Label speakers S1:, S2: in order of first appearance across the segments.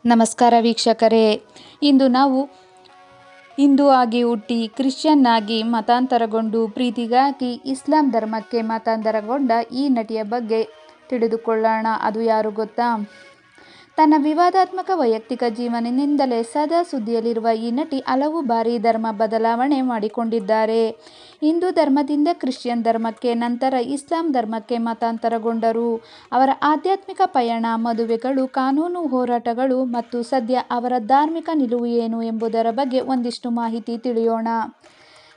S1: ನಮಸ್ಕಾರ ವೀಕ್ಷಕರೇ, ಇಂದು ನಾವು ಹಿಂದೂ ಆಗಿ ಹುಟ್ಟಿ ಕ್ರಿಶ್ಚಿಯನ್ ಆಗಿ ಮತಾಂತರಗೊಂಡು ಪ್ರೀತಿಗಾಗಿ ಇಸ್ಲಾಂ ಧರ್ಮಕ್ಕೆ ಮತಾಂತರಗೊಂಡ ಈ ನಟಿಯ ಬಗ್ಗೆ ತಿಳಿದುಕೊಳ್ಳೋಣ. ಅದು ಯಾರು ಗೊತ್ತಾ? ತನ್ನ ವಿವಾದಾತ್ಮಕ ವೈಯಕ್ತಿಕ ಜೀವನದಿಂದಲೇ ಸದಾ ಸುದ್ದಿಯಲ್ಲಿರುವ ಈ ನಟಿ ಹಲವು ಬಾರಿ ಧರ್ಮ ಬದಲಾವಣೆ ಮಾಡಿಕೊಂಡಿದ್ದಾರೆ. ಹಿಂದೂ ಧರ್ಮದಿಂದ ಕ್ರಿಶ್ಚಿಯನ್ ಧರ್ಮಕ್ಕೆ, ನಂತರ ಇಸ್ಲಾಂ ಧರ್ಮಕ್ಕೆ ಮತಾಂತರಗೊಂಡರು. ಅವರ ಆಧ್ಯಾತ್ಮಿಕ ಪಯಣ, ಮದುವೆಗಳು, ಕಾನೂನು ಹೋರಾಟಗಳು ಮತ್ತು ಸದ್ಯ ಅವರ ಧಾರ್ಮಿಕ ನಿಲುವು ಏನು ಎಂಬುದರ ಬಗ್ಗೆ ಒಂದಿಷ್ಟು ಮಾಹಿತಿ ತಿಳಿಯೋಣ.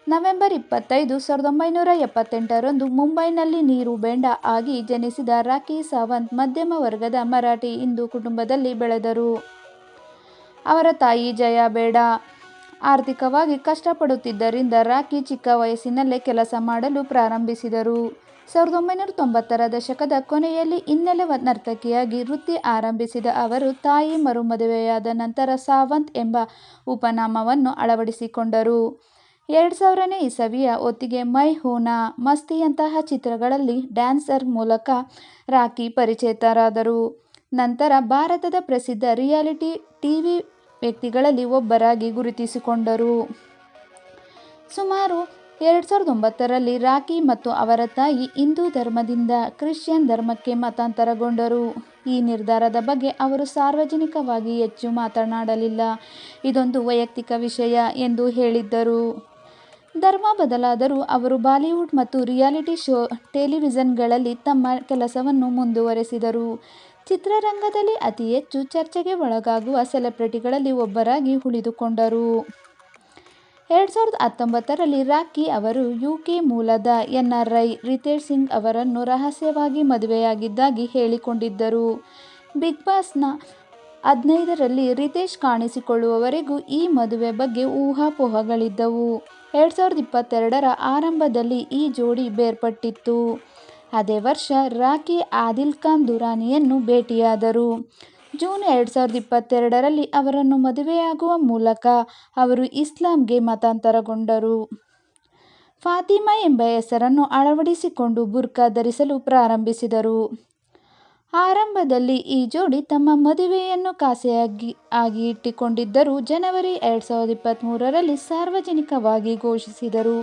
S1: ನವೆಂಬರ್ 25, 1978ರಂದು ಮುಂಬೈನಲ್ಲಿ ನೀರು ಬೇಂಡ ಆಗಿ ಜನಿಸಿದ ರಾಖಿ ಸಾವಂತ್ ಮಧ್ಯಮ ವರ್ಗದ ಮರಾಠಿ ಹಿಂದೂ ಕುಟುಂಬದಲ್ಲಿ ಬೆಳೆದರು. ಅವರ ತಾಯಿ ಜಯಾ ಬೇಡ ಆರ್ಥಿಕವಾಗಿ ಕಷ್ಟಪಡುತ್ತಿದ್ದರಿಂದ ರಾಖಿ ಚಿಕ್ಕ ವಯಸ್ಸಿನಲ್ಲೇ ಕೆಲಸ ಮಾಡಲು ಪ್ರಾರಂಭಿಸಿದರು. 1990ರ ದಶಕದ ಕೊನೆಯಲ್ಲಿ ಹಿನ್ನೆಲೆ ನರ್ತಕಿಯಾಗಿ ವೃತ್ತಿ ಆರಂಭಿಸಿದ ಅವರು ತಾಯಿ ಮರುಮದುವೆಯಾದ ನಂತರ ಸಾವಂತ್ ಎಂಬ ಉಪನಾಮವನ್ನು ಅಳವಡಿಸಿಕೊಂಡರು. 2000ನೇ ಇಸವಿಯ ಹೊತ್ತಿಗೆ ಮೈ ಹೂನಾ, ಮಸ್ತಿಯಂತಹ ಚಿತ್ರಗಳಲ್ಲಿ ಡ್ಯಾನ್ಸರ್ ಮೂಲಕ ರಾಖಿ ಪರಿಚಿತರಾದರು. ನಂತರ ಭಾರತದ ಪ್ರಸಿದ್ಧ ರಿಯಾಲಿಟಿ ಟಿವಿ ವ್ಯಕ್ತಿಗಳಲ್ಲಿ ಒಬ್ಬರಾಗಿ ಗುರುತಿಸಿಕೊಂಡರು. ಸುಮಾರು 2009ರಲ್ಲಿ ರಾಖಿ ಮತ್ತು ಅವರ ತಾಯಿ ಹಿಂದೂ ಧರ್ಮದಿಂದ ಕ್ರಿಶ್ಚಿಯನ್ ಧರ್ಮಕ್ಕೆ ಮತಾಂತರಗೊಂಡರು. ಈ ನಿರ್ಧಾರದ ಬಗ್ಗೆ ಅವರು ಸಾರ್ವಜನಿಕವಾಗಿ ಹೆಚ್ಚು ಮಾತನಾಡಲಿಲ್ಲ, ಇದೊಂದು ವೈಯಕ್ತಿಕ ವಿಷಯ ಎಂದು ಹೇಳಿದ್ದರು. ಧರ್ಮ ಬದಲಾದರೂ ಅವರು ಬಾಲಿವುಡ್ ಮತ್ತು ರಿಯಾಲಿಟಿ ಶೋ, ಟೆಲಿವಿಷನ್ಗಳಲ್ಲಿ ತಮ್ಮ ಕೆಲಸವನ್ನು ಮುಂದುವರೆಸಿದರು. ಚಿತ್ರರಂಗದಲ್ಲಿ ಅತಿ ಹೆಚ್ಚು ಚರ್ಚೆಗೆ ಒಳಗಾಗುವ ಸೆಲೆಬ್ರಿಟಿಗಳಲ್ಲಿ ಒಬ್ಬರಾಗಿ ಉಳಿದುಕೊಂಡರು. 2019ರಲ್ಲಿ ರಾಖಿ ಅವರು ಯುಕೆ ಮೂಲದ NRI ರಿತೇಶ್ ಸಿಂಗ್ ಅವರನ್ನು ರಹಸ್ಯವಾಗಿ ಮದುವೆಯಾಗಿದ್ದಾಗಿ ಹೇಳಿಕೊಂಡಿದ್ದರು. ಬಿಗ್ ಬಾಸ್ 15ರಲ್ಲಿ ರಿತೇಶ್ ಕಾಣಿಸಿಕೊಳ್ಳುವವರೆಗೂ ಈ ಮದುವೆ ಬಗ್ಗೆ ಊಹಾಪೋಹಗಳಿದ್ದವು. 2022ರ ಆರಂಭದಲ್ಲಿ ಈ ಜೋಡಿ ಬೇರ್ಪಟ್ಟಿತ್ತು. ಅದೇ ವರ್ಷ ರಾಖಿ ಆದಿಲ್ ಖಾನ್ ದುರಾನಿಯನ್ನು ಭೇಟಿಯಾದರು. ಜೂನ್ 2022ರಲ್ಲಿ ಅವರನ್ನು ಮದುವೆಯಾಗುವ ಮೂಲಕ ಅವರು ಇಸ್ಲಾಂಗೆ ಮತಾಂತರಗೊಂಡರು. ಫಾತಿಮಾ ಎಂಬ ಹೆಸರನ್ನು ಅಳವಡಿಸಿಕೊಂಡು ಬುರ್ಕಾ ಧರಿಸಲು ಪ್ರಾರಂಭಿಸಿದರು. ಆರಂಭದಲ್ಲಿ ಈ ಜೋಡಿ ತಮ್ಮ ಮದುವೆಯನ್ನು ಖಾಸಗಿ ಇಟ್ಟುಕೊಂಡಿದ್ದರೂ ಜನವರಿ 2023ರಲ್ಲಿ ಸಾರ್ವಜನಿಕವಾಗಿ ಘೋಷಿಸಿದರು.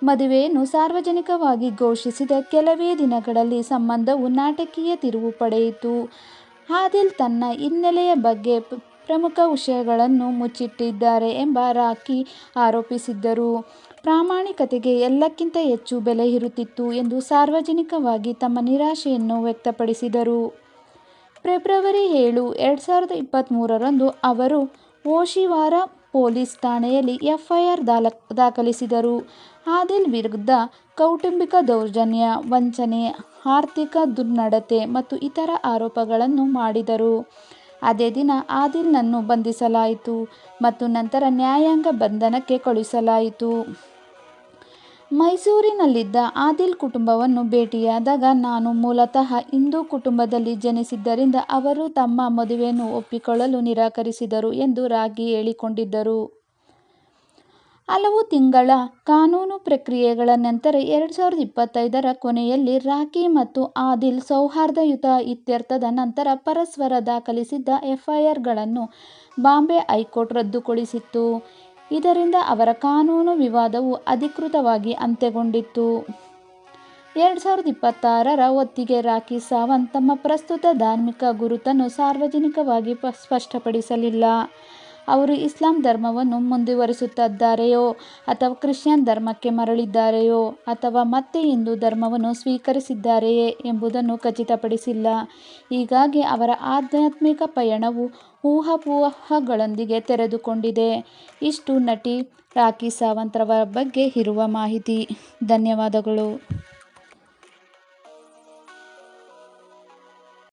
S1: ಮದುವೆಯನ್ನು ಸಾರ್ವಜನಿಕವಾಗಿ ಘೋಷಿಸಿದ ಕೆಲವೇ ದಿನಗಳಲ್ಲಿ ಸಂಬಂಧವು ನಾಟಕೀಯ ತಿರುವು ಪಡೆಯಿತು. ಆದಿಲ್ ತನ್ನ ಹಿನ್ನೆಲೆಯ ಬಗ್ಗೆ ಪ್ರಮುಖ ವಿಷಯಗಳನ್ನು ಮುಚ್ಚಿಟ್ಟಿದ್ದಾರೆ ಎಂಬ ರಾಖಿ ಆರೋಪಿಸಿದ್ದರು. ಪ್ರಾಮಾಣಿಕತೆಗೆ ಎಲ್ಲಕ್ಕಿಂತ ಹೆಚ್ಚು ಬೆಲೆ ಇರುತ್ತಿತ್ತು ಎಂದು ಸಾರ್ವಜನಿಕವಾಗಿ ತಮ್ಮ ನಿರಾಶೆಯನ್ನು ವ್ಯಕ್ತಪಡಿಸಿದರು. ಫೆಬ್ರವರಿ 7, 2023ರಂದು ಅವರು ಓಶಿವಾರ ಪೊಲೀಸ್ ಠಾಣೆಯಲ್ಲಿ FIR ದಾಖಲಿಸಿದರು. ಆದಿಲ್ ವಿರುದ್ಧ ಕೌಟುಂಬಿಕ ದೌರ್ಜನ್ಯ, ವಂಚನೆ, ಆರ್ಥಿಕ ದುರ್ನಡತೆ ಮತ್ತು ಇತರ ಆರೋಪಗಳನ್ನು ಮಾಡಿದರು. ಅದೇ ದಿನ ಆದಿಲ್ನನ್ನು ಬಂಧಿಸಲಾಯಿತು ಮತ್ತು ನಂತರ ನ್ಯಾಯಾಂಗ ಬಂಧನಕ್ಕೆ ಕಳುಹಿಸಲಾಯಿತು. ಮೈಸೂರಿನಲ್ಲಿದ್ದ ಆದಿಲ್ ಕುಟುಂಬವನ್ನು ಭೇಟಿಯಾದಾಗ, ನಾನು ಮೂಲತಃ ಹಿಂದೂ ಕುಟುಂಬದಲ್ಲಿ ಜನಿಸಿದ್ದರಿಂದ ಅವರು ತಮ್ಮ ಮದುವೆಯನ್ನು ಒಪ್ಪಿಕೊಳ್ಳಲು ನಿರಾಕರಿಸಿದರು ಎಂದು ರಾಖಿ ಹೇಳಿಕೊಂಡಿದ್ದರು. ಹಲವು ತಿಂಗಳ ಕಾನೂನು ಪ್ರಕ್ರಿಯೆಗಳ ನಂತರ 2025ರ ಕೊನೆಯಲ್ಲಿ ರಾಖಿ ಮತ್ತು ಆದಿಲ್ ಸೌಹಾರ್ದಯುತ ಇತ್ಯರ್ಥದ ನಂತರ ಪರಸ್ಪರ ದಾಖಲಿಸಿದ್ದ FIRಗಳನ್ನು ಬಾಂಬೆ ಹೈಕೋರ್ಟ್ ರದ್ದುಗೊಳಿಸಿತ್ತು. ಇದರಿಂದ ಅವರ ಕಾನೂನು ವಿವಾದವು ಅಧಿಕೃತವಾಗಿ ಅಂತ್ಯಗೊಂಡಿತು. 2026ರ ಹೊತ್ತಿಗೆ ರಾಖಿ ಸಾವಂತ್ ತಮ್ಮ ಪ್ರಸ್ತುತ ಧಾರ್ಮಿಕ ಗುರುತನ್ನು ಸಾರ್ವಜನಿಕವಾಗಿ ಸ್ಪಷ್ಟಪಡಿಸಲಿಲ್ಲ. ಅವರು ಇಸ್ಲಾಂ ಧರ್ಮವನ್ನು ಮುಂದುವರಿಸುತ್ತಿದ್ದಾರೆಯೋ ಅಥವಾ ಕ್ರಿಶ್ಚಿಯನ್ ಧರ್ಮಕ್ಕೆ ಮರಳಿದ್ದಾರೆಯೋ ಅಥವಾ ಮತ್ತೆ ಹಿಂದೂ ಧರ್ಮವನ್ನು ಸ್ವೀಕರಿಸಿದ್ದಾರೆಯೇ ಎಂಬುದನ್ನು ಖಚಿತಪಡಿಸಿಲ್ಲ. ಹೀಗಾಗಿ ಅವರ ಆಧ್ಯಾತ್ಮಿಕ ಪಯಣವು ಊಹಾಪೋಹಗಳೊಂದಿಗೆ ತೆರೆದುಕೊಂಡಿದೆ. ಇಷ್ಟು ನಟಿ ರಾಖಿ ಸಾವಂತ್ ರವರ ಬಗ್ಗೆ ಇರುವ ಮಾಹಿತಿ. ಧನ್ಯವಾದಗಳು.